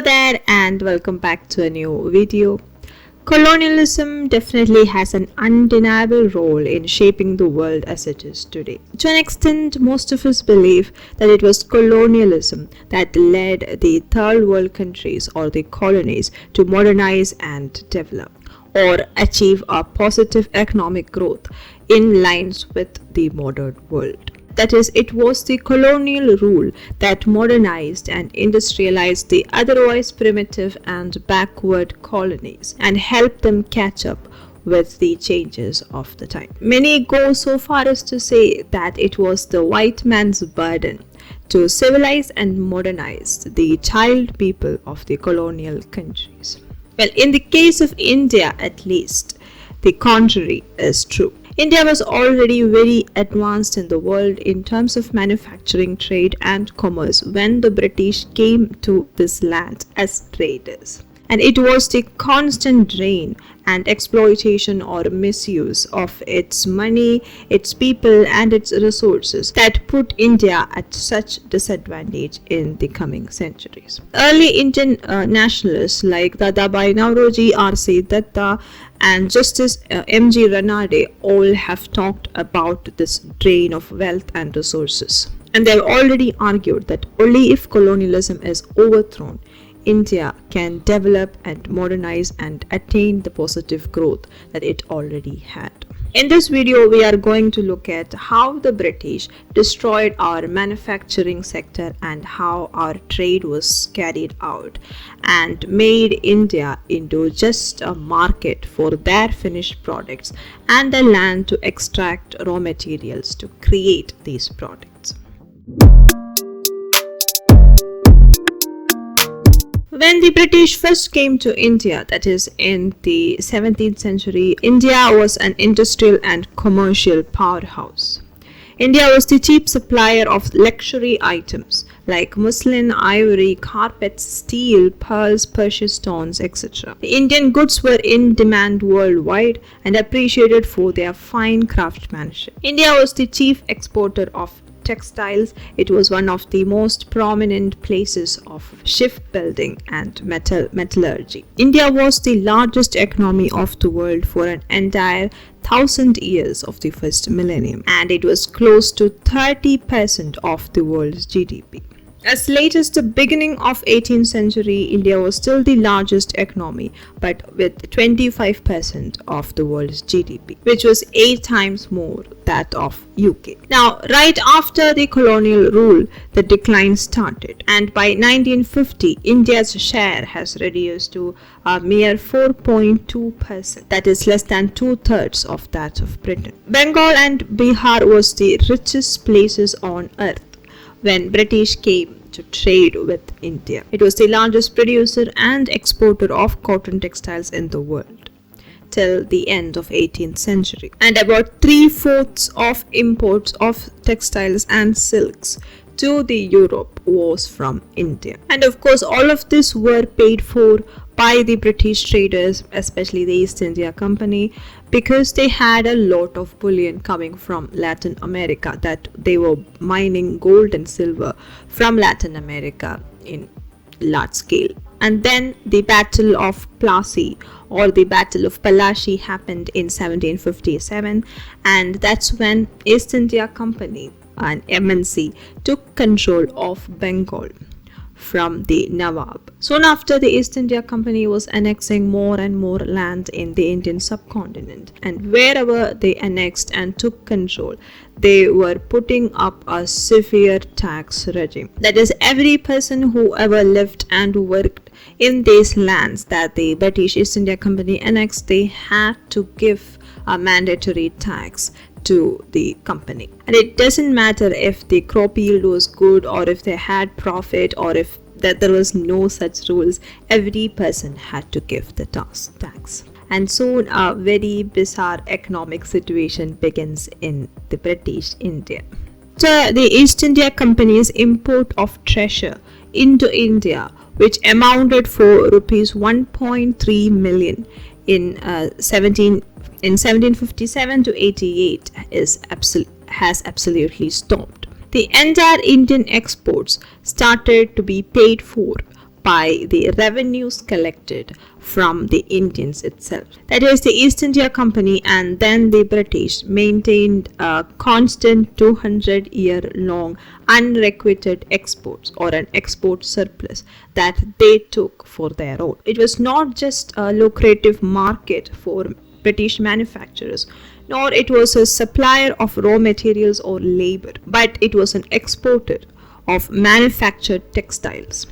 there and welcome back to a new video. Colonialism definitely has an undeniable role in shaping the world as it is today. To an extent, most of us believe that it was colonialism that led the third world countries or the colonies to modernize and develop or achieve a positive economic growth in lines with the modern world. That is, it was the colonial rule that modernized and industrialized the otherwise primitive and backward colonies and helped them catch up with the changes of the time. Many go so far as to say that it was the white man's burden to civilize and modernize the child people of the colonial countries. Well, in the case of India at least, the contrary is true. India was already very advanced in the world in terms of manufacturing, trade and commerce when the British came to this land as traders. And it was the constant drain and exploitation or misuse of its money, its people and its resources that put India at such disadvantage in the coming centuries. Early Indian nationalists like Dadabhai Naoroji, R.C. Tata and Justice M.G. Ranade all have talked about this drain of wealth and resources. And they have already argued that only if colonialism is overthrown, India can develop and modernize and attain the positive growth that it already had. In this video, we are going to look at how the British destroyed our manufacturing sector and how our trade was carried out and made India into just a market for their finished products and a land to extract raw materials to create these products. When the British first came to India, that is in the 17th century, India was an industrial and commercial powerhouse. India was the chief supplier of luxury items like muslin, ivory, carpets, steel, pearls, precious stones, etc. The Indian goods were in demand worldwide and appreciated for their fine craftsmanship. India was the chief exporter of textiles. It was one of the most prominent places of shipbuilding and metallurgy. India was the largest economy of the world for an entire 1,000 years of the first millennium, and it was close to 30% of the world's GDP. As late as the beginning of 18th century, India was still the largest economy, but with 25% of the world's GDP, which was 8 times more that of UK. Now, right after the colonial rule, the decline started, and by 1950, India's share has reduced to a mere 4.2%. That is less than 2/3 of that of Britain. Bengal and Bihar was the richest places on earth when British came to trade with India. It was the largest producer and exporter of cotton textiles in the world till the end of 18th century. And about 3/4 of imports of textiles and silks to the Europe was from India. And of course, all of this were paid for by the British traders, especially the East India Company, because they had a lot of bullion coming from Latin America, that they were mining gold and silver from Latin America in large scale. And then the Battle of Plassey or the Battle of Palashi happened in 1757, and that's when East India Company, an MNC, took control of Bengal from the Nawab. Soon after, the East India Company was annexing more and more land in the Indian subcontinent, and wherever they annexed and took control, they were putting up a severe tax regime. That is, every person who ever lived and worked in these lands that the British East India Company annexed, they had to give a mandatory tax to the company. And it doesn't matter if the crop yield was good or if they had profit or if that there was no such rules. Every person had to give the tax. And soon a very bizarre economic situation begins in the British India. So the East India Company's import of treasure into India, which amounted for rupees 1.3 million in 1757 to 88, has absolutely stopped. The entire Indian exports started to be paid for by the revenues collected from the Indians itself. That is, the East India Company and then the British maintained a constant 200-year-long unrequited exports or an export surplus that they took for their own. It was not just a lucrative market for British manufacturers, nor it was a supplier of raw materials or labor, but it was an exporter of manufactured textiles,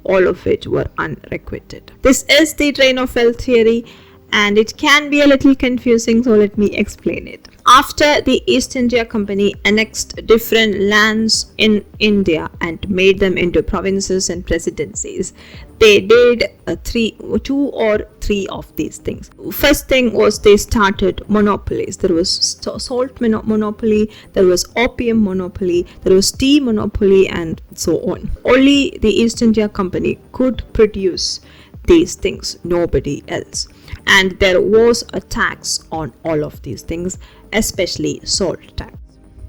all of which were unrequited. This is the train of wealth theory, and it can be a little confusing, so let me explain it. After the East India Company annexed different lands in India and made them into provinces and presidencies, they did two or three of these things. First thing was they started monopolies. There was salt monopoly, there was opium monopoly, there was tea monopoly, and so on. Only the East India Company could produce these things, nobody else. And there was a tax on all of these things, especially salt tax.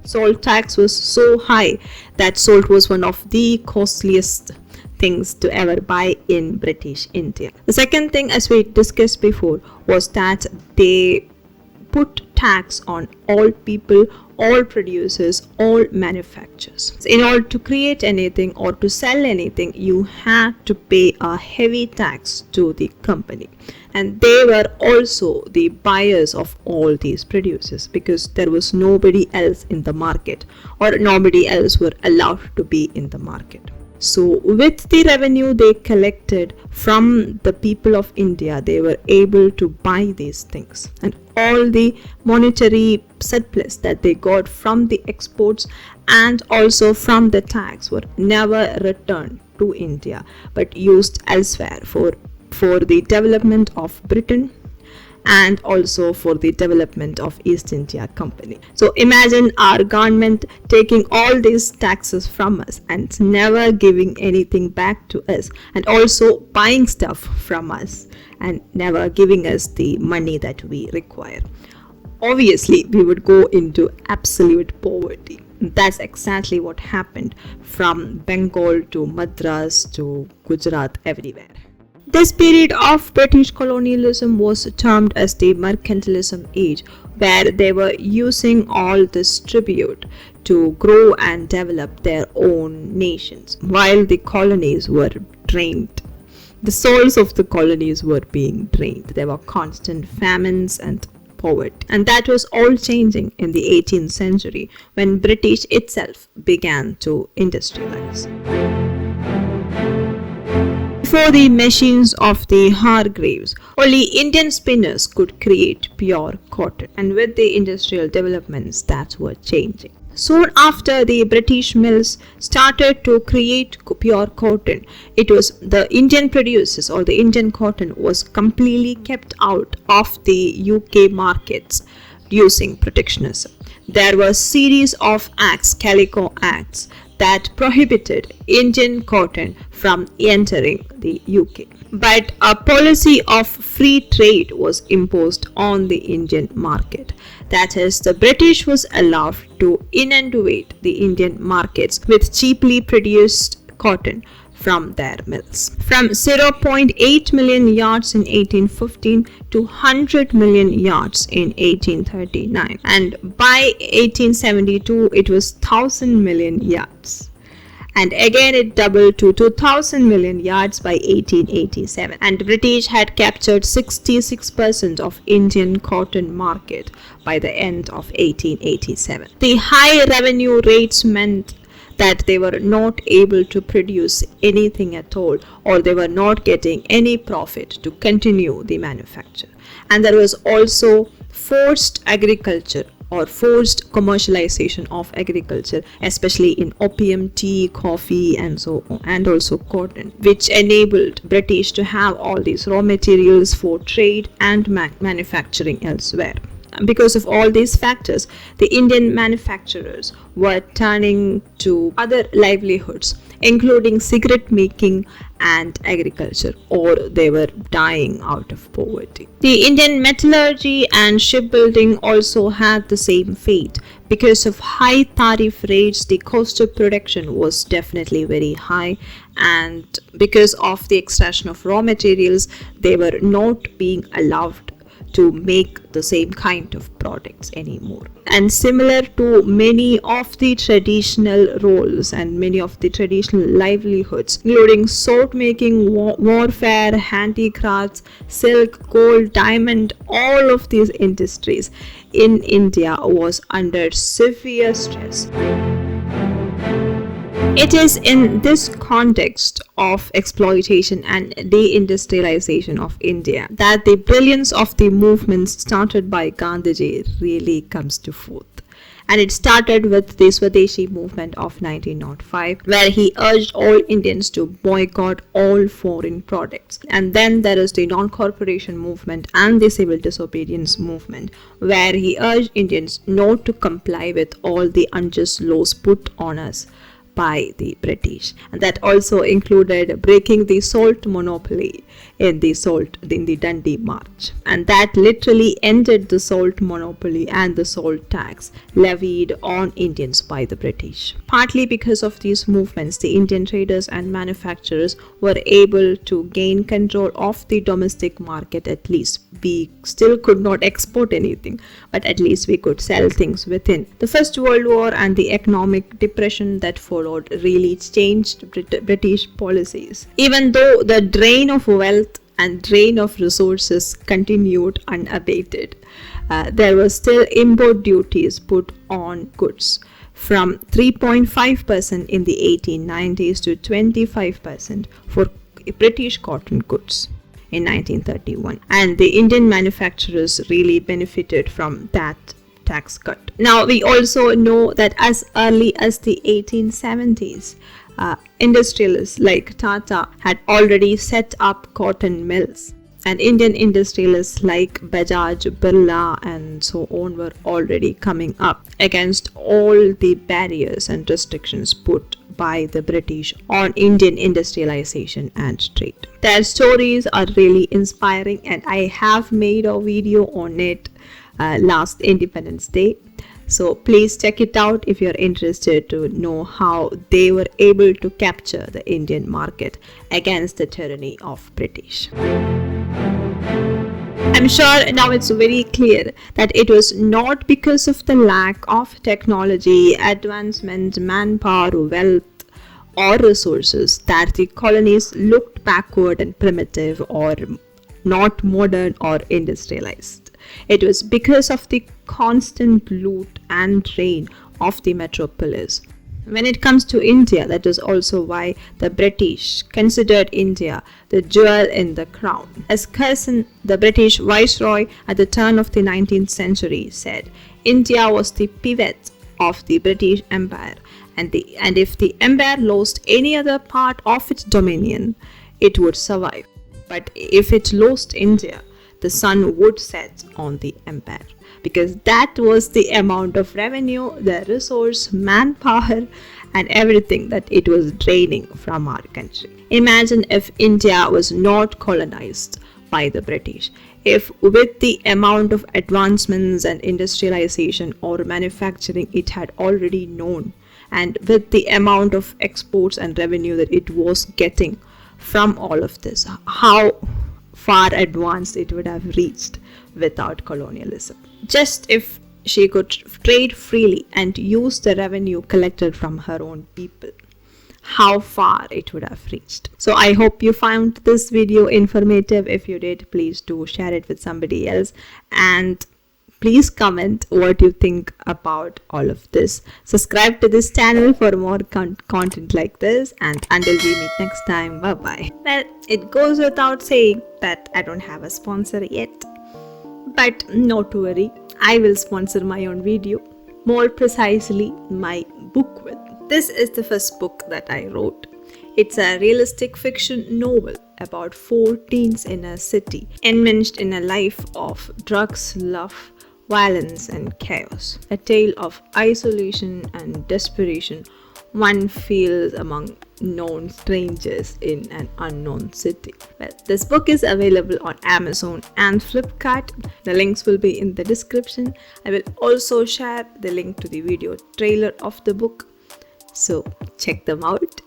Salt tax was so high that salt was one of the costliest things to ever buy in British India. The second thing, as we discussed before, was that they put tax on all people, all producers, all manufacturers. In order to create anything or to sell anything, you had to pay a heavy tax to the company. And they were also the buyers of all these producers because there was nobody else in the market, or nobody else were allowed to be in the market. So with the revenue they collected from the people of India, they were able to buy these things, and all the monetary surplus that they got from the exports and also from the tax were never returned to India but used elsewhere for the development of Britain and also for the development of East India Company. So imagine our government taking all these taxes from us and never giving anything back to us, and also buying stuff from us and never giving us the money that we require. Obviously, we would go into absolute poverty. That's exactly what happened from Bengal to Madras to Gujarat, everywhere. This period of British colonialism was termed as the mercantilism age, where they were using all this tribute to grow and develop their own nations, while the colonies were drained. The souls of the colonies were being drained. There were constant famines and poverty. And that was all changing in the 18th century when British itself began to industrialize. Before the machines of the Hargreaves, only Indian spinners could create pure cotton, and with the industrial developments that were changing. Soon after the British mills started to create pure cotton, it was the Indian producers, or the Indian cotton was completely kept out of the UK markets using protectionism. There were a series of acts, Calico Acts, that prohibited Indian cotton from entering the UK. But a policy of free trade was imposed on the Indian market. That is, the British was allowed to inundate the Indian markets with cheaply produced cotton from their mills. From 0.8 million yards in 1815 to 100 million yards in 1839. And by 1872, it was 1,000 million yards. And again it doubled to 2,000 million yards by 1887. And British had captured 66% of Indian cotton market by the end of 1887. The high revenue rates meant that they were not able to produce anything at all, or they were not getting any profit to continue the manufacture. And there was also forced agriculture or forced commercialization of agriculture, especially in opium, tea, coffee, and so on, and also cotton, which enabled British to have all these raw materials for trade and manufacturing elsewhere. Because of all these factors, the Indian manufacturers were turning to other livelihoods, including cigarette making and agriculture, or they were dying out of poverty. The Indian metallurgy and shipbuilding also had the same fate. Because of high tariff rates, the cost of production was definitely very high, and because of the extraction of raw materials, they were not being allowed to make the same kind of products anymore. And similar to many of the traditional roles and many of the traditional livelihoods, including sword making, warfare, handicrafts, silk, gold, diamond, all of these industries in India was under severe stress. It is in this context of exploitation and deindustrialization of India that the brilliance of the movements started by Gandhiji really comes to forth. And it started with the Swadeshi Movement of 1905, where he urged all Indians to boycott all foreign products. And then there is the non-corporation movement and the civil disobedience movement, where he urged Indians not to comply with all the unjust laws put on us by the British, and that also included breaking the salt monopoly in the Dundee March, and that literally ended the salt monopoly and the salt tax levied on Indians by the British. Partly because of these movements, the Indian traders and manufacturers were able to gain control of the domestic market. At least we still could not export anything, but at least we could sell things within. The First World War and the economic depression that followed really changed British policies. Even though the drain of wealth and drain of resources continued unabated, there were still import duties put on goods from 3.5% in the 1890s to 25% for British cotton goods in 1931, and the Indian manufacturers really benefited from that tax cut. Now we also know that as early as the 1870s, industrialists like Tata had already set up cotton mills, and Indian industrialists like Bajaj, Birla and so on were already coming up against all the barriers and restrictions put by the British on Indian industrialization and trade. Their stories are really inspiring, and I have made a video on it last Independence Day, so please check it out if you're interested to know how they were able to capture the Indian market against the tyranny of British. I'm sure now it's very clear that it was not because of the lack of technology, advancement, manpower, wealth or resources that the colonies looked backward and primitive or not modern or industrialized. It was because of the constant loot and drain of the metropolis. When it comes to India, that is also why the British considered India the jewel in the crown. As Curzon, the British viceroy at the turn of the 19th century, said, India was the pivot of the British Empire, and if the empire lost any other part of its dominion, it would survive. But if it lost India, the sun would set on the empire, because that was the amount of revenue, the resource, manpower and everything that it was draining from our country. Imagine if India was not colonized by the British, if with the amount of advancements and industrialization or manufacturing it had already known, and with the amount of exports and revenue that it was getting from all of this, how far advanced it would have reached without colonialism. Just if she could trade freely and use the revenue collected from her own people, how far it would have reached. So I hope you found this video informative. If you did, please do share it with somebody else, and please comment what you think about all of this. Subscribe to this channel for more content like this, and until we meet next time, bye bye. Well, it goes without saying that I don't have a sponsor yet, but not to worry, I will sponsor my own video, more precisely my book with. This is the first book that I wrote. It's a realistic fiction novel about 4 teens in a city enmeshed in a life of drugs, love, violence and chaos. A tale of isolation and desperation one feels among known strangers in an unknown city. Well, this book is available on Amazon and Flipkart. The links will be in the description. I will also share the link to the video trailer of the book, so check them out.